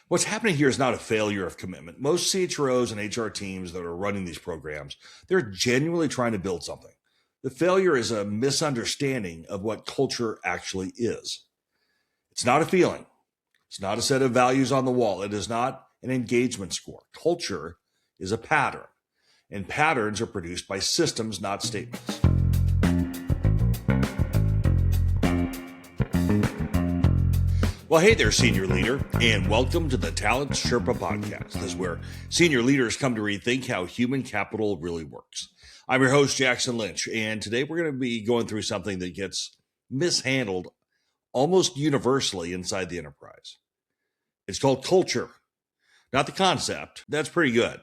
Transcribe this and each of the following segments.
What's happening here is not a failure of commitment. Most CHROs and HR teams that are running these programs, they're genuinely trying to build something. The failure is a misunderstanding of what culture actually is. It's not a feeling. It's not a set of values on the wall. It is not an engagement score. Culture is a pattern, and patterns are produced by systems, not statements. Well, hey there, senior leader, and welcome to the Talent Sherpa podcast. This is where senior leaders come to rethink how human capital really works. I'm your host, Jackson Lynch, and today we're going to be going through something that gets mishandled almost universally inside the enterprise. It's called culture, not the concept. That's pretty good.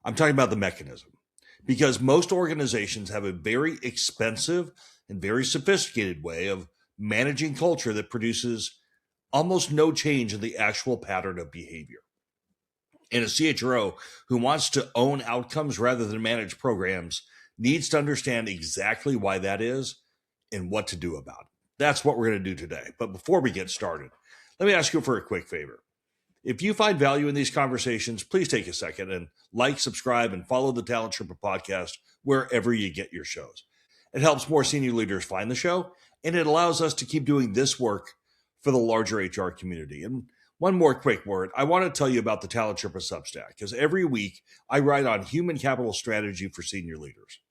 I'm talking about the mechanism, because most organizations have a very expensive and very sophisticated way of managing culture that produces almost no change in the actual pattern of behavior. And a CHRO who wants to own outcomes rather than manage programs needs to understand exactly why that is and what to do about it. That's what we're going to do today. But before we get started, let me ask you for a quick favor. If you find value in these conversations, please take a second and like, subscribe, and follow the Talent Sherpa podcast wherever you get your shows. It helps more senior leaders find the show, and it allows us to keep doing this work for the larger HR community. And one more quick word, I want to tell you about the Talent Sherpa Substack, because every week I write on human capital strategy for senior leaders.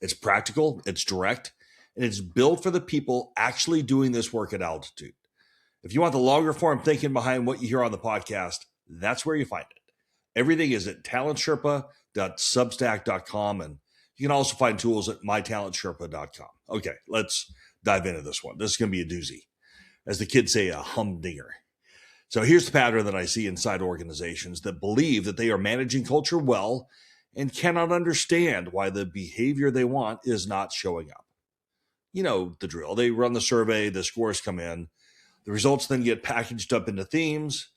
It's practical, it's direct, and it's built for the people actually doing this work at altitude. If you want the longer form thinking behind what you hear on the podcast, that's where you find it. Everything is at talentsherpa.substack.com, and you can also find tools at mytalentsherpa.com. Okay, let's dive into this one. This is going to be a doozy. As the kids say, a humdinger. So here's the pattern that I see inside organizations that believe that they are managing culture well and cannot understand why the behavior they want is not showing up. You know the drill. They run the survey, the scores come in, the results then get packaged up into themes,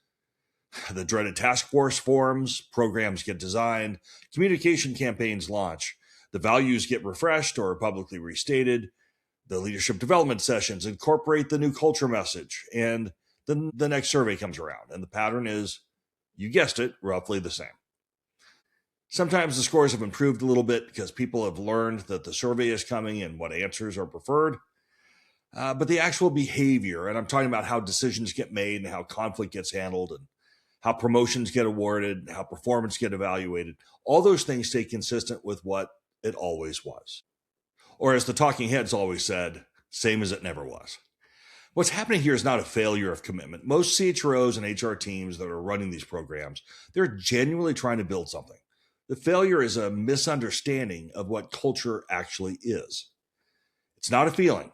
the dreaded task force forms, programs get designed, communication campaigns launch, the values get refreshed or publicly restated, the leadership development sessions incorporate the new culture message, and then the next survey comes around, and the pattern is, you guessed it, roughly the same. Sometimes the scores have improved a little bit because people have learned that the survey is coming and what answers are preferred. But the actual behavior, and I'm talking about how decisions get made and how conflict gets handled and how promotions get awarded and how performance get evaluated, all those things stay consistent with what it always was. Or as the talking heads always said, same as it never was. What's happening here is not a failure of commitment. Most CHROs and HR teams that are running these programs, they're genuinely trying to build something. The failure is a misunderstanding of what culture actually is. It's not a feeling.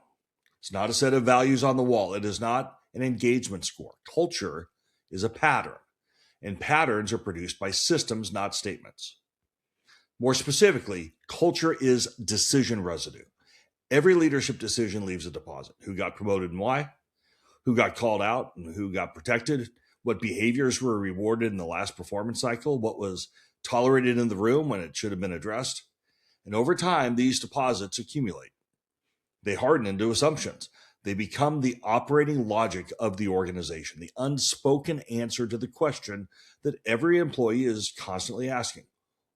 It's not a set of values on the wall. It is not an engagement score. Culture is a pattern, and patterns are produced by systems, not statements. More specifically, culture is decision residue. Every leadership decision leaves a deposit. Who got promoted and why? Who got called out and who got protected? What behaviors were rewarded in the last performance cycle? What was tolerated in the room when it should have been addressed? And over time, these deposits accumulate. They harden into assumptions. They become the operating logic of the organization, the unspoken answer to the question that every employee is constantly asking.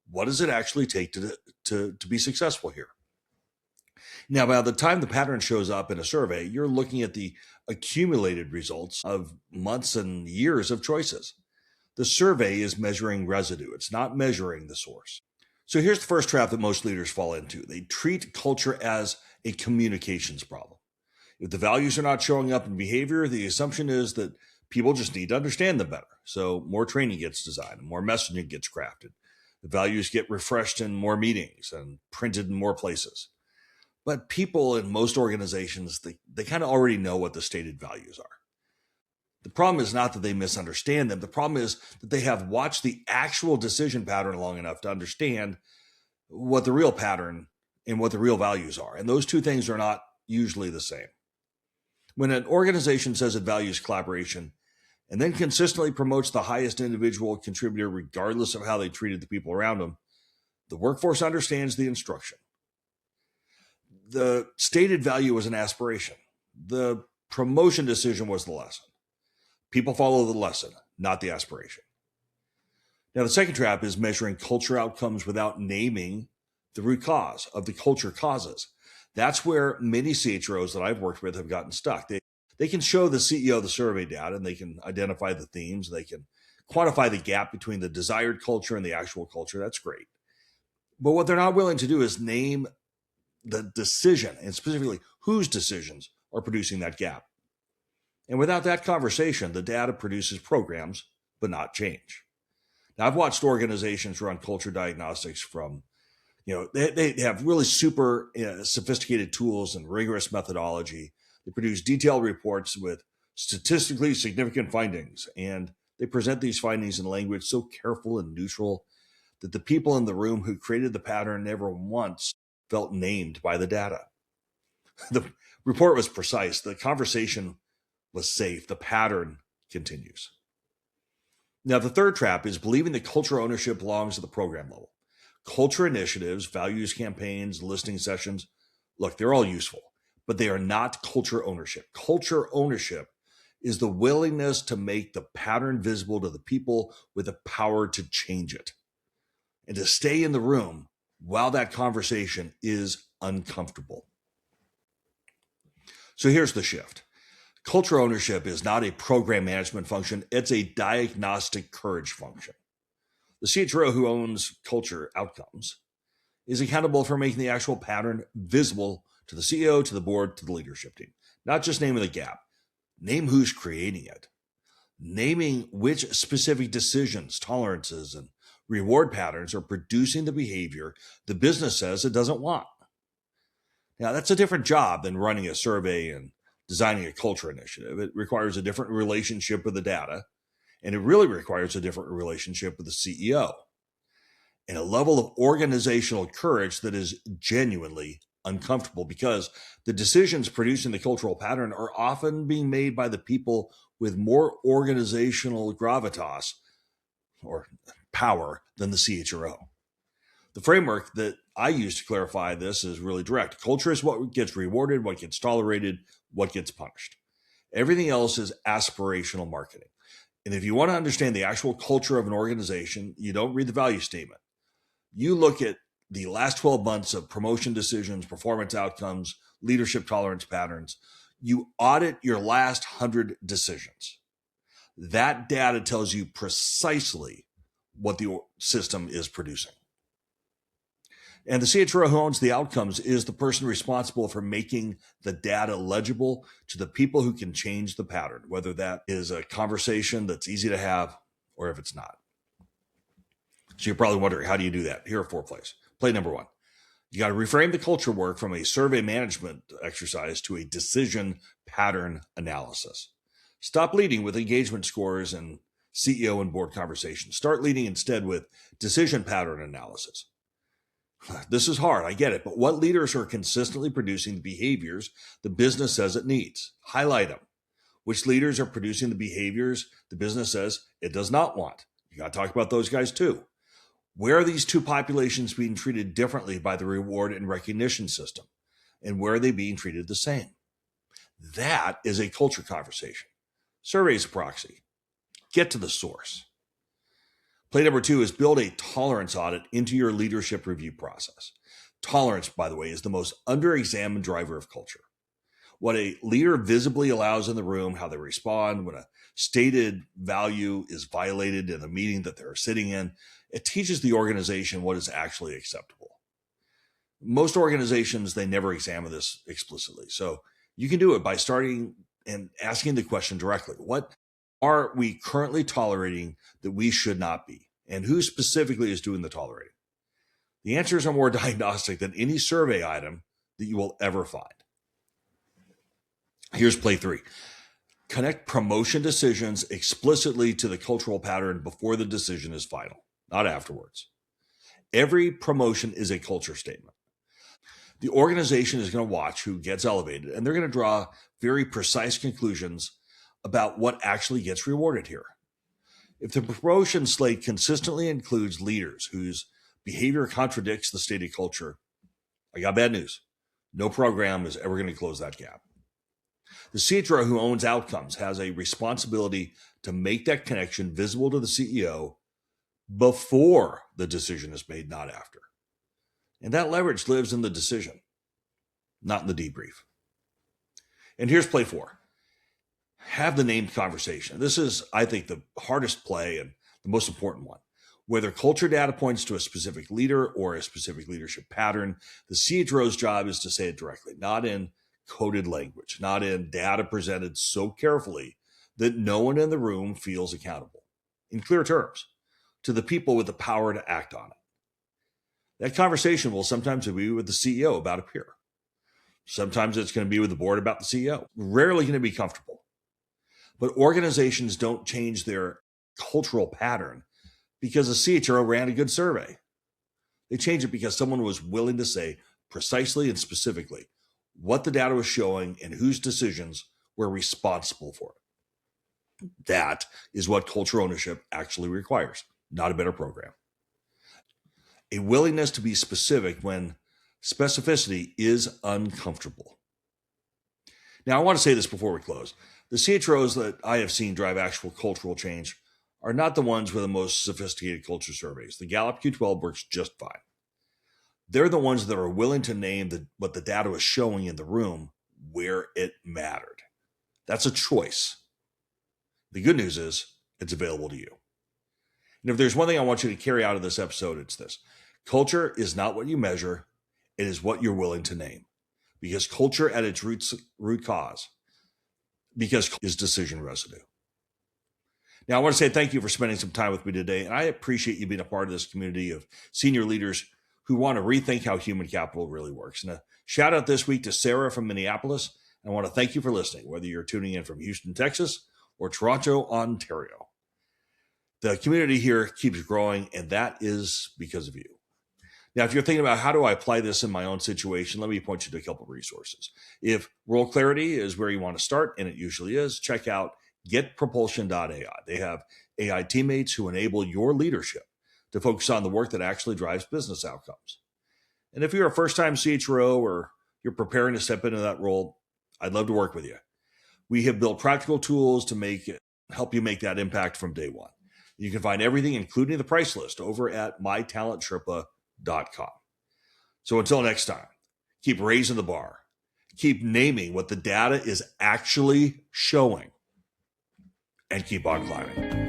What does it actually take to be successful here? Now, by the time the pattern shows up in a survey, you're looking at the accumulated results of months and years of choices. The survey is measuring residue. It's not measuring the source. So here's the first trap that most leaders fall into. They treat culture as a communications problem. If the values are not showing up in behavior, the assumption is that people just need to understand them better. So more training gets designed, more messaging gets crafted. The values get refreshed in more meetings and printed in more places. But people in most organizations, they kind of already know what the stated values are. The problem is not that they misunderstand them. The problem is that they have watched the actual decision pattern long enough to understand what the real pattern and what the real values are. And those two things are not usually the same. When an organization says it values collaboration and then consistently promotes the highest individual contributor regardless of how they treated the people around them, the workforce understands the instruction. The stated value was an aspiration. The promotion decision was the lesson. People follow the lesson, not the aspiration. Now, the second trap is measuring culture outcomes without naming the root cause of the culture causes. That's where many CHROs that I've worked with have gotten stuck. They can show the CEO the survey data and they can identify the themes. They can quantify the gap between the desired culture and the actual culture. That's great. But what they're not willing to do is name the decision, and specifically whose decisions are producing that gap. And without that conversation, the data produces programs, but not change. Now, I've watched organizations run culture diagnostics from, they have really super sophisticated tools and rigorous methodology. They produce detailed reports with statistically significant findings, and they present these findings in language so careful and neutral that the people in the room who created the pattern never once felt named by the data. The report was precise. The conversation was safe. The pattern continues. Now, the third trap is believing that culture ownership belongs at the program level. Culture initiatives, values campaigns, listening sessions, look, they're all useful, but they are not culture ownership. Culture ownership is the willingness to make the pattern visible to the people with the power to change it and to stay in the room while that conversation is uncomfortable. So here's the shift. Culture ownership is not a program management function. It's a diagnostic courage function. The CHRO who owns culture outcomes is accountable for making the actual pattern visible to the CEO, to the board, to the leadership team. Not just naming the gap. Name who's creating it. Naming which specific decisions, tolerances, and reward patterns are producing the behavior the business says it doesn't want. Now, that's a different job than running a survey and designing a culture initiative. It requires a different relationship with the data, and it really requires a different relationship with the CEO and a level of organizational courage that is genuinely uncomfortable because the decisions producing the cultural pattern are often being made by the people with more organizational gravitas or power than the CHRO. The framework that I use to clarify this is really direct. Culture is what gets rewarded, what gets tolerated, what gets punished. Everything else is aspirational marketing. And if you want to understand the actual culture of an organization, you don't read the value statement. You look at the last 12 months of promotion decisions, performance outcomes, leadership tolerance patterns. You audit your last 100 decisions. That data tells you precisely what the system is producing. And the CHRO who owns the outcomes is the person responsible for making the data legible to the people who can change the pattern, whether that is a conversation that's easy to have or if it's not. So you're probably wondering, how do you do that? Here are 4 plays. Play number 1. You got to reframe the culture work from a survey management exercise to a decision pattern analysis. Stop leading with engagement scores and CEO and board conversations. Start leading instead with decision pattern analysis. This is hard, I get it, but what leaders are consistently producing the behaviors the business says it needs? Highlight them. Which leaders are producing the behaviors the business says it does not want? You got to talk about those guys too. Where are these two populations being treated differently by the reward and recognition system? And where are they being treated the same? That is a culture conversation. Survey is a proxy. Get to the source. Play number 2 is build a tolerance audit into your leadership review process. Tolerance, by the way, is the most under-examined driver of culture. What a leader visibly allows in the room, how they respond when a stated value is violated in a meeting that they're sitting in, it teaches the organization what is actually acceptable. Most organizations, they never examine this explicitly. So you can do it by starting and asking the question directly. What are we currently tolerating that we should not be? And who specifically is doing the tolerating? The answers are more diagnostic than any survey item that you will ever find. Here's play 3. Connect promotion decisions explicitly to the cultural pattern before the decision is final, not afterwards. Every promotion is a culture statement. The organization is going to watch who gets elevated, and they're going to draw very precise conclusions about what actually gets rewarded here. If the promotion slate consistently includes leaders whose behavior contradicts the stated culture, I got bad news. No program is ever going to close that gap. The CHRO who owns outcomes has a responsibility to make that connection visible to the CEO before the decision is made, not after. And that leverage lives in the decision, not in the debrief. And here's play 4. Have the named conversation. This is, I think, the hardest play and the most important one. Whether culture data points to a specific leader or a specific leadership pattern, the CHRO's job is to say it directly, not in coded language, not in data presented so carefully that no one in the room feels accountable. In clear terms, to the people with the power to act on it. That conversation will sometimes be with the CEO about a peer. Sometimes it's going to be with the board about the CEO. Rarely going to be comfortable. But organizations don't change their cultural pattern because a CHRO ran a good survey. They change it because someone was willing to say precisely and specifically what the data was showing and whose decisions were responsible for it. That is what culture ownership actually requires, not a better program. A willingness to be specific when specificity is uncomfortable. Now, I want to say this before we close. The CHROs that I have seen drive actual cultural change are not the ones with the most sophisticated culture surveys. The Gallup Q12 works just fine. They're the ones that are willing to name what the data was showing in the room where it mattered. That's a choice. The good news is it's available to you. And if there's one thing I want you to carry out of this episode, it's this. Culture is not what you measure. It is what you're willing to name. Because culture at its root cause, because is decision residue. Now, I want to say thank you for spending some time with me today. And I appreciate you being a part of this community of senior leaders who want to rethink how human capital really works. And a shout out this week to Sarah from Minneapolis. And I want to thank you for listening, whether you're tuning in from Houston, Texas, or Toronto, Ontario. The community here keeps growing, and that is because of you. Now, if you're thinking about how do I apply this in my own situation, let me point you to a couple of resources. If role clarity is where you want to start, and it usually is, check out getpropulsion.ai. They have AI teammates who enable your leadership to focus on the work that actually drives business outcomes. And if you're a first-time CHRO or you're preparing to step into that role, I'd love to work with you. We have built practical tools to help you make that impact from day one. You can find everything, including the price list, over at mytalentsherpa.com. So until next time, keep raising the bar. Keep naming what the data is actually showing. And keep on climbing.